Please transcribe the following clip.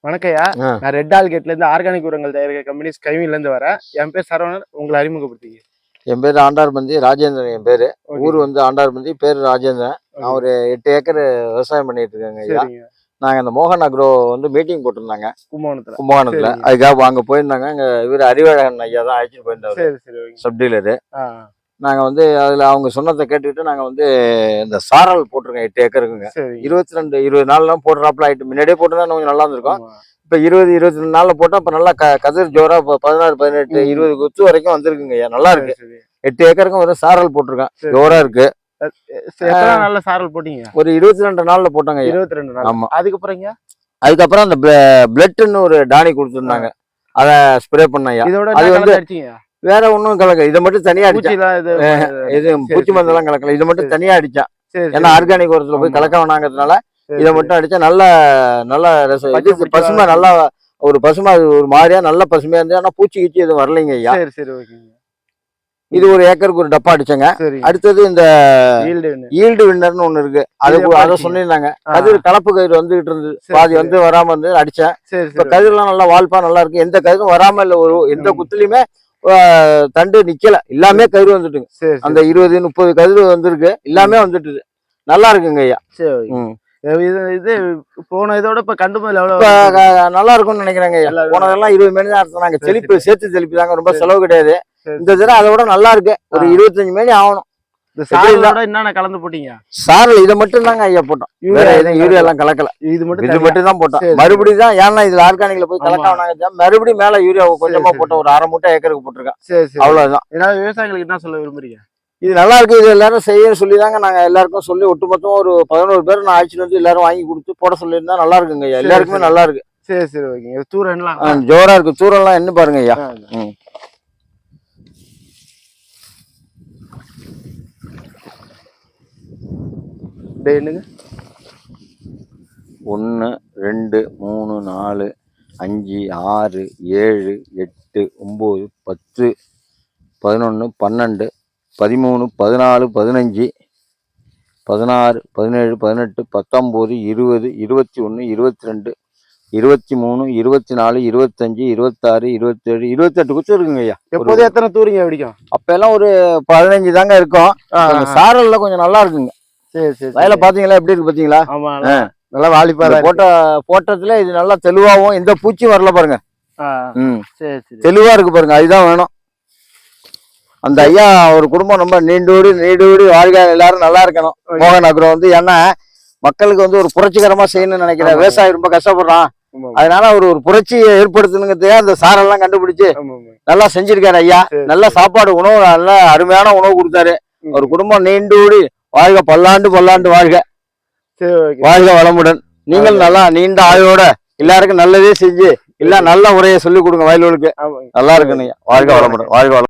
வணக்கம்யா. நான் ரெட் ஆல்கேட்ல இருந்து ஆர்கானிக் உரங்கள் தயாரிக்கிற கம்பெனி ஸ்கைவில இருந்து வரேன். என் பேர் சரவணன். உங்களை அறிமுகப்படுத்திக்க. என் பேர் ஆண்டார்பந்தி ராஜேந்திரன். என் பேரு ஊர் வந்து ஆண்டார்பந்தி, பேர் ராஜேந்திரன். நான் ஒரு 8 ஏக்கர் விவசாயம் பண்ணிட்டு இருக்கேங்க ஐயா. நாங்க இந்த மோகன் அக்ரோ வந்து மீட்டிங் போட்டிருந்தாங்க கும்பகோணத்துல. அதுக்காக அங்க போயிருந்தாங்க. அங்க இவர் அறிவழகன் ஐயா தான் அழைச்சிட்டு போயிருந்தாரு, சப் டீலரு. நாங்க வந்து அதுல அவங்க சொன்னதை கேட்டுக்கிட்டு நாங்க வந்து இந்த சாரல் போட்டிருக்கோம் 8 ஏக்கருக்குங்க. 20 நாள்லாம் போடுறாப்புல ஆயிட்டு. முன்னாடியே போட்டுதான் கொஞ்சம் நல்லா இருந்திருக்கும். இப்ப 22 நாள்ல போட்டா இப்ப நல்லா கதிர் ஜோரா 16, 18, 20 குத்து வரைக்கும் வந்திருக்குங்க ஐயா. நல்லா இருக்கு. 8 ஏக்கருக்கும் ஒரு சாரல் போட்டிருக்கேன். ஜோரா இருக்கு. நல்ல சாரல் போட்டீங்க? ஒரு 22 நாள்ல போட்டாங்க. 22 நாள். ஆமா. அதுக்கப்புறம் அந்த பிளட்னு ஒரு டானி கொடுத்துருந்தாங்க. அத ஸ்ப்ரே பண்ணையா. அது வந்து வேற ஒன்னும் கலக்க. இதை மட்டும் தனியா அடிச்சேன். இது பூச்சி மருந்தெல்லாம் கலக்கல. இதை மட்டும் தனியா அடிச்சேன். ஏன்னா ஆர்கானிக் உரத்துல போய் கலக்க வேணாங்கிறதுனால இதை மட்டும் அடிச்சா நல்ல பசுமை, நல்லா ஒரு பசுமை, ஒரு மாதிரியா நல்ல பசுமையா இருந்துச்சு. ஆனா பூச்சி கீச்சி எதுவும் வரலைங்க ஐயா. இது ஒரு ஏக்கருக்கு ஒரு டப்பா அடிச்சங்க. அடுத்தது இந்த ஈல்டு வின்னர்னு ஒண்ணு இருக்கு. அதை சொல்லியிருந்தாங்க. கதிர் கலப்பு கதிர் வந்துகிட்டு இருந்தது. பாதி வந்து வராம இருந்து அடிச்சேன். இப்ப கதிரெல்லாம் நல்லா வால்பா நல்லா இருக்கு. எந்த கதிரும் வராம இல்ல. எந்த குத்துலயுமே தண்டு நிக்கல. எல்லாமே கதிர் வந்துட்டுங்க. அந்த 20, 30 கதிர் வந்திருக்கு. எல்லாமே வந்துட்டு நல்லா இருக்குங்க ஐயா. இது போன இதோட இப்ப கண்டு நல்லா இருக்கும்னு நினைக்கிறாங்க. போனதெல்லாம் 20 மேனி தான் அர்த்தம். செழிப்பு சேர்த்து செழிப்பு தாங்க. ரொம்ப செலவு கிடையாது. இந்த தடவை அதை விட நல்லா இருக்கு. ஒரு 25 மேனி ஆகணும். என்னென்ன கலந்து போட்டீங்க? சாரல் இதை மட்டும் தாங்க ஐயா போட்டோம். வேற எதுவும் யூரியா எல்லாம் கலக்கல. இது மட்டும் தான் போட்டோம். மறுபடியும் தான் ஏன்னா இதுல ஆர்கானிக்ல போய் கலக்க வேணாங்க. மறுபடியும் மேல யூரியா கொஞ்சமா போட்டோம். ஒரு 1/2 மூட்டை ஏக்கருக்கு போட்டிருக்கேன். அவ்வளவுதான். ஏன்னா விவசாயிகளுக்கு என்ன சொல்ல விரும்புறீங்க? இது நல்லா இருக்கு. இது எல்லாரும் செய்ய சொல்லிதாங்க நாங்க எல்லாருக்கும் சொல்லி ஒட்டுமொத்தம் ஒரு 11 பேர் நான் அழைச்சிட்டு வந்து எல்லாரும் வாங்கி கொடுத்து போட சொல்லியிருந்தா நல்லா இருக்குங்க ஐயா. எல்லாருக்குமே நல்லா இருக்கு. சரி ஓகேங்க. தூரம் ஜோரா இருக்கு. தூரம்லாம் என்ன பாருங்க ஐயா. என்னங்க 1 2 3 4 5 6 7 8 9 10 11 12 13 14 15 16 17 18 19 20 21 22 23 24 25 26 27 28 குச்சி இருக்குங்க ஐயா. எப்போது எத்தனை தூரிங்க பிடிக்கும்? அப்ப எல்லாம் ஒரு 15 தாங்க இருக்கும். சாரல்ல கொஞ்சம் நல்லா இருக்குங்க. வயல பாத்தீங்களா எப்படி இருக்கு பாத்தீங்களா? நல்லா வாலிப்பா போட்டதுல இது நல்லா தெளிவாகவும் எந்த பூச்சியும் வரல பாருங்க. தெளிவா இருக்கு பாருங்க. அதுதான் வேணும். அந்த ஐயா ஒரு குடும்பம் ரொம்ப நீடூடி வாழ்க்கை எல்லாரும் நல்லா இருக்கணும். மோகன் அக்ரோ வந்து ஏன்னா மக்களுக்கு வந்து ஒரு புரட்சிகரமா செய்யணும்னு நினைக்கிறேன். விவசாயி ரொம்ப கஷ்டப்படுறான். அதனால ஒரு புரட்சியை ஏற்படுத்தணுங்கிறதுக்காக அந்த சாரெல்லாம் கண்டுபிடிச்சு நல்லா செஞ்சிருக்காரு ஐயா. நல்ல சாப்பாடு உணவு, நல்ல அருமையான உணவு கொடுத்தாரு. ஒரு குடும்பம் நீண்டூடி வாழ்க, பல்லாண்டு வாழ்க. வாழ்க வளமுடன். நீங்கள் நல்லா நீண்ட ஆயுளோட எல்லாருக்கும் நல்லதே செஞ்சு இல்ல நல்ல உரையை சொல்லி கொடுங்க. வயல்களுக்கு நல்லா இருக்குன்னு. வாழ்க வளமுடன். வாழ்க வளம்.